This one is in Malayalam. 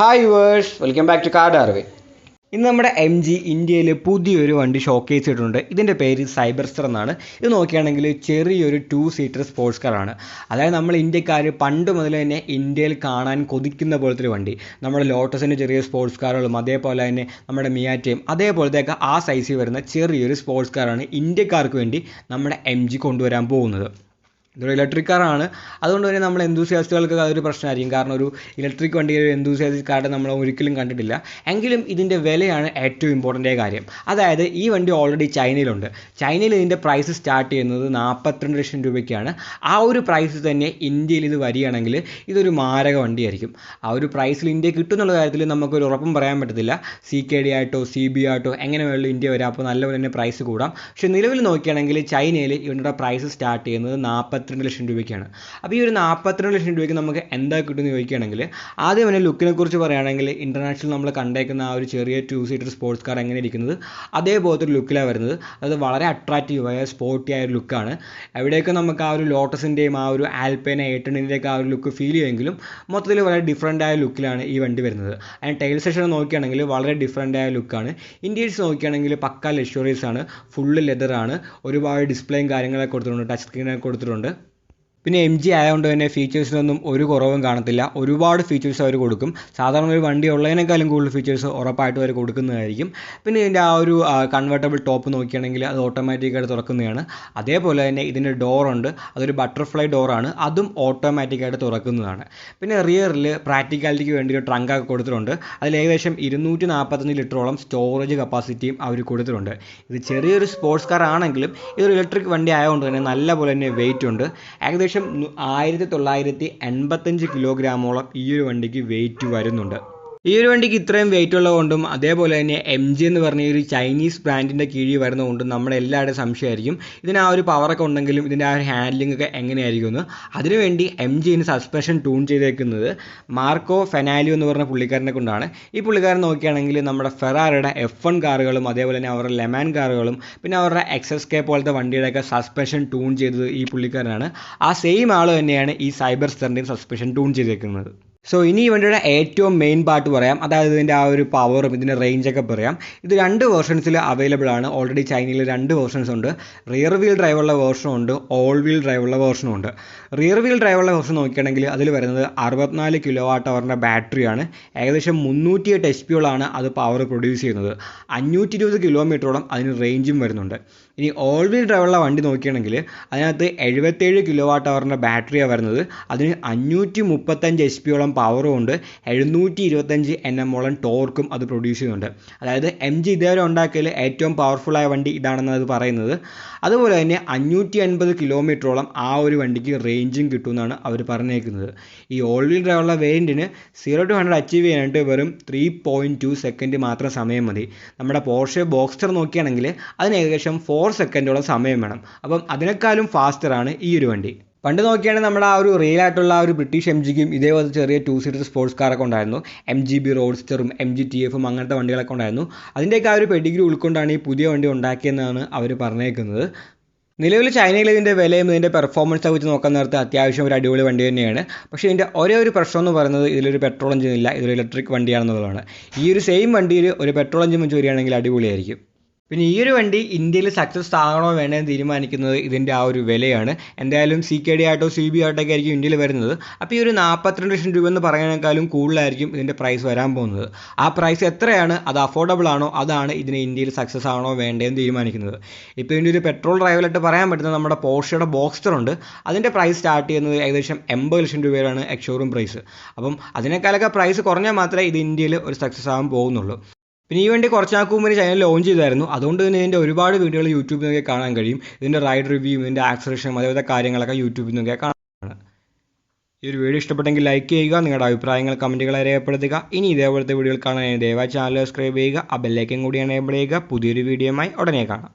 Hi viewers, welcome back to card അറിവ്. ഇന്ന് നമ്മുടെ എം ജി ഇന്ത്യയിൽ പുതിയൊരു വണ്ടി ഷോക്കേസ് ചെയ്തിട്ടുണ്ട്. ഇതിൻ്റെ പേര് സൈബർസ്റ്റർ എന്നാണ്. ഇത് നോക്കുകയാണെങ്കിൽ ചെറിയൊരു 2 സീറ്റർ സ്പോർട്സ് കാറാണ്. അതായത് നമ്മൾ ഇന്ത്യക്കാർ പണ്ട് മുതൽ തന്നെ ഇന്ത്യയിൽ കാണാൻ കൊതിക്കുന്ന പോലത്തെ ഒരു വണ്ടി. നമ്മുടെ ലോട്ടസിൻ്റെ ചെറിയ സ്പോർട്സ് കാറുകളും അതേപോലെ തന്നെ നമ്മുടെ മിയാറ്റയും അതേപോലത്തെയൊക്കെ ആ സൈസിൽ വരുന്ന ചെറിയൊരു സ്പോർട്സ് കാറാണ് ഇന്ത്യക്കാർക്ക് വേണ്ടി നമ്മുടെ എം ജി കൊണ്ടുവരാൻ പോകുന്നത്. ഇതൊരു ഇലക്ട്രിക് കാറാണ്. അതുകൊണ്ട് തന്നെ നമ്മൾ എന്തൂസിയാസ്റ്റുകൾക്ക് അതൊരു പ്രശ്നമായിരിക്കും. കാരണം ഒരു ഇലക്ട്രിക് വണ്ടി ഒരു എന്തൂസിയാസ്റ്റിക് കാർഡ് നമ്മൾ ഒരിക്കലും കണ്ടിട്ടില്ല. എങ്കിലും ഇതിൻ്റെ വിലയാണ് ഏറ്റവും ഇമ്പോർട്ടൻ്റ് കാര്യം. അതായത് ഈ വണ്ടി ഓൾറെഡി ചൈനയിലുണ്ട്. ചൈനയിൽ ഇതിൻ്റെ പ്രൈസ് സ്റ്റാർട്ട് ചെയ്യുന്നത് 42 ലക്ഷം രൂപയ്ക്കാണ്. ആ ഒരു പ്രൈസ് തന്നെ ഇന്ത്യയിൽ ഇത് വരികയാണെങ്കിൽ ഇതൊരു മാരക വണ്ടിയായിരിക്കും. ആ ഒരു പ്രൈസിൽ ഇന്ത്യ കിട്ടുന്നുള്ള കാര്യത്തിൽ നമുക്കൊരു ഉറപ്പും പറയാൻ പറ്റത്തില്ല. CKD ആയിട്ടോ CB ആയിട്ടോ എങ്ങനെ വേണമെങ്കിലും ഇന്ത്യ വരാം. അപ്പോൾ നല്ലപോലെ തന്നെ പ്രൈസ് കൂടാം. പക്ഷേ നിലവിൽ നോക്കുകയാണെങ്കിൽ ചൈനയിൽ ഇവരുടെ പ്രൈസ് സ്റ്റാർട്ട് ചെയ്യുന്നത് 42 ലക്ഷം രൂപയ്ക്കാണ്. അപ്പോൾ ഈ ഒരു 42 ലക്ഷം രൂപയ്ക്ക് നമുക്ക് എന്താ കിട്ടുമെന്ന് ചോദിക്കുകയാണെങ്കിൽ ആദ്യം തന്നെ ലുക്കിനെ കുറിച്ച് പറയുകയാണെങ്കിൽ ഇൻ്റർനാഷണൽ നമ്മൾ കണ്ടേക്കുന്ന ആ ഒരു ചെറിയ 2 സീറ്റർ സ്പോർട്സ് കാർ എങ്ങനെ ഇരിക്കുന്നത് അതേപോലത്തെ ഒരു ലുക്കിലാണ് വരുന്നത്. അത് വളരെ അട്രാക്റ്റീവായ സ്പോർട്ടി ആയ ഒരു ലുക്കാണ്. എവിടെയൊക്കെ നമുക്ക് ആ ഒരു ലോട്ടസിൻ്റെയും ആ ഒരു ആൽപ്പൈന A10ൻ്റെയൊക്കെ ആ ഒരു ലുക്ക് ഫീൽ ചെയ്യുമെങ്കിലും മൊത്തത്തിൽ വളരെ ഡിഫറൻ്റ് ആയ ലുക്കിലാണ് ഈ വണ്ടി വരുന്നത്. അതിന് ടൈൽ സെക്ഷൻ നോക്കുകയാണെങ്കിൽ വളരെ ഡിഫറൻ്റ് ആയ ലുക്കാണ്. ഇൻറ്റീരിയേഴ്സ് നോക്കുകയാണെങ്കിൽ പക്ക ലക്ഷറീസ് ആണ്. ഫുള്ള് ലെതറാണ്. ഒരുപാട് ഡിസ്പ്ലേയും കാര്യങ്ങളൊക്കെ കൊടുത്തിട്ടുണ്ട്. ടച്ച് സ്ക്രീനൊക്കെ കൊടുത്തിട്ടുണ്ട്. പിന്നെ എം ജി ആയതുകൊണ്ട് തന്നെ ഫീച്ചേഴ്സിനൊന്നും ഒരു കുറവും കാണത്തില്ല. ഒരുപാട് ഫീച്ചേഴ്സ് അവർ കൊടുക്കും. സാധാരണ ഒരു വണ്ടി ഉള്ളതിനേക്കാളും കൂടുതൽ ഫീച്ചേഴ്സ് ഉറപ്പായിട്ടും അവർ കൊടുക്കുന്നതായിരിക്കും. പിന്നെ ഇതിൻ്റെ ആ ഒരു കൺവേർട്ടബിൾ ടോപ്പ് നോക്കുകയാണെങ്കിൽ അത് ഓട്ടോമാറ്റിക്കായിട്ട് തുറക്കുന്നതാണ്. അതേപോലെ തന്നെ ഇതിൻ്റെ ഡോറുണ്ട്. അതൊരു ബട്ടർഫ്ലൈ ഡോറാണ്. അതും ഓട്ടോമാറ്റിക്കായിട്ട് തുറക്കുന്നതാണ്. പിന്നെ റിയറിൽ പ്രാക്ടിക്കാലിറ്റിക്ക് വേണ്ടി ഒരു ട്രങ്കൊക്കെ കൊടുത്തിട്ടുണ്ട്. അതിൽ ഏകദേശം 245 ലിറ്ററോളം സ്റ്റോറേജ് കപ്പാസിറ്റിയും അവർ കൊടുത്തിട്ടുണ്ട്. ഇത് ചെറിയൊരു സ്പോർട്സ് കാർ ആണെങ്കിലും ഇതൊരു ഇലക്ട്രിക് വണ്ടി ആയതുകൊണ്ട് തന്നെ നല്ല പോലെ തന്നെ വെയിറ്റ് ഉണ്ട്. ഏകദേശം 1985 കിലോഗ്രാമോളം ഈ ഒരു വണ്ടിക്ക് വെയിറ്റ് വരുന്നുണ്ട്. ഈ ഒരു വണ്ടിക്ക് ഇത്രയും വെയിറ്റ് ഉള്ളതുകൊണ്ടും അതേപോലെ തന്നെ എം ജി എന്ന് പറഞ്ഞ ഒരു ചൈനീസ് ബ്രാൻഡിൻ്റെ കീഴിൽ വരുന്നതുകൊണ്ടും നമ്മളെല്ലാവരുടെയും സംശയമായിരിക്കും ഇതിന് ആ ഒരു പവറൊക്കെ ഉണ്ടെങ്കിലും ഇതിൻ്റെ ആ ഒരു ഹാൻഡ്ലിംഗ് ഒക്കെ എങ്ങനെയായിരിക്കും എന്ന്. അതിനുവേണ്ടി എം ജിന് സസ്പെൻഷൻ ട്യൂൺ ചെയ്തേക്കുന്നത് മാർക്കോ ഫെനാലിയോ എന്ന് പറഞ്ഞ പുള്ളിക്കാരനെ കൊണ്ടാണ്. ഈ പുള്ളിക്കാരൻ നോക്കുകയാണെങ്കിൽ നമ്മുടെ ഫെറാറിയുടെ F1 കാറുകളും അതേപോലെ തന്നെ അവരുടെ ലെമാൻ കാറുകളും പിന്നെ അവരുടെ XSK പോലത്തെ വണ്ടിയുടെയൊക്കെ സസ്പെൻഷൻ ട്യൂൺ ചെയ്തത് ഈ പുള്ളിക്കാരനാണ്. ആ സെയിം ആൾ തന്നെയാണ് ഈ സൈബർസ്റ്ററിൻ്റെയും സസ്പെൻഷൻ ട്യൂൺ ചെയ്തേക്കുന്നത്. സോ ഇനി ഈ വണ്ടിയുടെ ഏറ്റവും മെയിൻ പാർട്ട് പറയാം. അതായത് ഇതിൻ്റെ ആ ഒരു പവറും ഇതിൻ്റെ റേഞ്ചൊക്കെ പറയാം. ഇത് 2 വേർഷൻസിൽ അവൈലബിൾ ആണ്. ഓൾറെഡി ചൈനയിൽ 2 വേർഷൻസ് ഉണ്ട്. റിയർ വീൽ ഡ്രൈവുള്ള വേർഷനും ഉണ്ട്, ഓൾ വീൽ ഡ്രൈവുള്ള വേർഷനും ഉണ്ട്. റിയർ വീൽ ഡ്രൈവുള്ള വേർഷൻ നോക്കുകയാണെങ്കിൽ അതിൽ വരുന്നത് 64 kWh ബാറ്ററിയാണ്. ഏകദേശം 308 HP അത് പവർ പ്രൊഡ്യൂസ് ചെയ്യുന്നത്. 520 കിലോമീറ്ററോളം അതിന് റേഞ്ചും വരുന്നുണ്ട്. ഇനി ഓൾ വീൽ ഡ്രൈവുള്ള വണ്ടി നോക്കുകയാണെങ്കിൽ അതിനകത്ത് 77 kWh ബാറ്ററിയാണ് വരുന്നത്. അതിന് 535 HP പവറും ഉണ്ട്. 725 Nm ടോർക്കും അത് പ്രൊഡ്യൂസ് ചെയ്യുന്നുണ്ട്. അതായത് എം ജി ഇതേവരെ ഉണ്ടാക്കിയതിൽ ഏറ്റവും പവർഫുള്ളായ വണ്ടി ഇതാണെന്ന് അത് പറയുന്നത്. അതുപോലെ തന്നെ 550 കിലോമീറ്ററോളം ആ ഒരു വണ്ടിക്ക് റേഞ്ചും കിട്ടുമെന്നാണ് അവർ പറഞ്ഞേക്കുന്നത്. ഈ ഓൾ വീൽ ഡ്രൈവുള്ള വേരിയൻറ്റിന് 0 to 100 അച്ചീവ് ചെയ്യാനായിട്ട് വെറും 3.2 സെക്കൻഡ് മാത്രം സമയം മതി. നമ്മുടെ പോർഷെ ബോക്സ്റ്റർ നോക്കുകയാണെങ്കിൽ അതിന് ഏകദേശം 4 സെക്കൻഡോളം സമയം വേണം. അപ്പം അതിനേക്കാളും ഫാസ്റ്ററാണ് ഈ ഒരു വണ്ടി. പണ്ട് നോക്കിയാണെങ്കിൽ നമ്മുടെ ആ ഒരു റിയൽ ആയിട്ടുള്ള ആ ഒരു ബ്രിട്ടീഷ് എം ജിക്കും ഇതേപോലത്തെ ചെറിയ 2 സീറ്റർ സ്പോർട്സ് കാറൊക്കെ ഉണ്ടായിരുന്നു. MGB റോഡ്സ്റ്ററും MG TFും അങ്ങനത്തെ വണ്ടികളൊക്കെ ഉണ്ടായിരുന്നു. അതിൻ്റെയൊക്കെ ആ ഒരു പെഡിഗ്രി ഉൾക്കൊണ്ടാണ് ഈ പുതിയ വണ്ടി ഉണ്ടാക്കിയെന്നാണ് അവർ പറഞ്ഞേക്കുന്നത്. നിലവിൽ ചൈനയിൽ ഇതിൻ്റെ വിലയും ഇതിൻ്റെ പെർഫോമൻസൊക്കെ വെച്ച് നോക്കാൻ നേരത്തെ അത്യാവശ്യം ഒരു അടിപൊളി വണ്ടി തന്നെയാണ്. പക്ഷേ ഇതിൻ്റെ ഒരേ ഒരു പ്രശ്നം എന്ന് പറയുന്നത് ഇതിലൊരു പെട്രോൾ എഞ്ചിൻ ഇല്ല, ഇതൊരു ഇലക്ട്രിക് വണ്ടിയാണെന്നുള്ളതാണ്. ഈ ഒരു സെയിം വണ്ടിയിൽ ഒരു പെട്രോൾ എഞ്ചിൻ വെച്ച് വരികയാണെങ്കിൽ അടിപൊളിയായിരിക്കും. പിന്നെ ഈ ഒരു വണ്ടി ഇന്ത്യയിൽ സക്സസ് ആകണോ വേണമെന്ന് തീരുമാനിക്കുന്നത് ഇതിൻ്റെ ആ ഒരു വിലയാണ്. എന്തായാലും CKD ആയിട്ടോ CB ആയിട്ടൊക്കെ ആയിരിക്കും ഇന്ത്യയിൽ വരുന്നത്. അപ്പോൾ ഈ ഒരു 42 ലക്ഷം രൂപ എന്ന് പറയുന്നതിനേക്കാളും കൂടുതലായിരിക്കും ഇതിൻ്റെ പ്രൈസ് വരാൻ പോകുന്നത്. ആ പ്രൈസ് എത്രയാണ്, അത് അഫോർഡബിൾ ആണോ, അതാണ് ഇതിന് ഇന്ത്യയിൽ സക്സസ് ആണോ വേണ്ടതെന്ന് തീരുമാനിക്കുന്നത്. ഇപ്പോൾ ഇതിൻ്റെ ഒരു പെട്രോൾ ഡ്രൈവിലായിട്ട് പറയാൻ പറ്റുന്നത് നമ്മുടെ പോർഷയുടെ ബോക്സ്റ്റർ ഉണ്ട്. അതിൻ്റെ പ്രൈസ് സ്റ്റാർട്ട് ചെയ്യുന്നത് ഏകദേശം 80 ലക്ഷം രൂപയാണ് എക്സ്ഷോറൂം പ്രൈസ്. അപ്പം അതിനേക്കാളൊക്കെ പ്രൈസ് കുറഞ്ഞാൽ മാത്രമേ ഇത് ഇന്ത്യയിൽ ഒരു സക്സസ് ആകാൻ പോകുന്നുള്ളൂ. പിന്നെ ഈ വണ്ടി കുറച്ച് നാൾക്ക് മുമ്പ് ചൈനൽ ലോഞ്ച് ചെയ്തായിരുന്നു. അതുകൊണ്ട് തന്നെ ഇതിൻ്റെ ഒരുപാട് വീഡിയോകൾ യൂട്യൂബിൽ നിന്നൊക്കെ കാണാൻ കഴിയും. ഇതിൻ്റെ റൈഡ് റിവ്യൂ, ഇതിൻ്റെ ആക്സലേഷൻ അതേപോലത്തെ കാര്യങ്ങളൊക്കെ യൂട്യൂബിൽ നിന്നൊക്കെ കാണാൻ. ഈ ഒരു വീഡിയോ ഇഷ്ടപ്പെട്ടെങ്കിൽ ലൈക്ക് ചെയ്യുക, നിങ്ങളുടെ അഭിപ്രായങ്ങൾ കമൻറ്റുകളെ രേഖപ്പെടുത്തുക. ഇനി ഇതേപോലത്തെ വീഡിയോകൾ കാണാൻ ദയവായി ചാനൽ സബ്സ്ക്രൈബ് ചെയ്യുക, ആ ബെല്ലൈക്കൻ കൂടി എനേബിൾ ചെയ്യുക. പുതിയൊരു വീഡിയോയുമായി ഉടനെ കാണാം.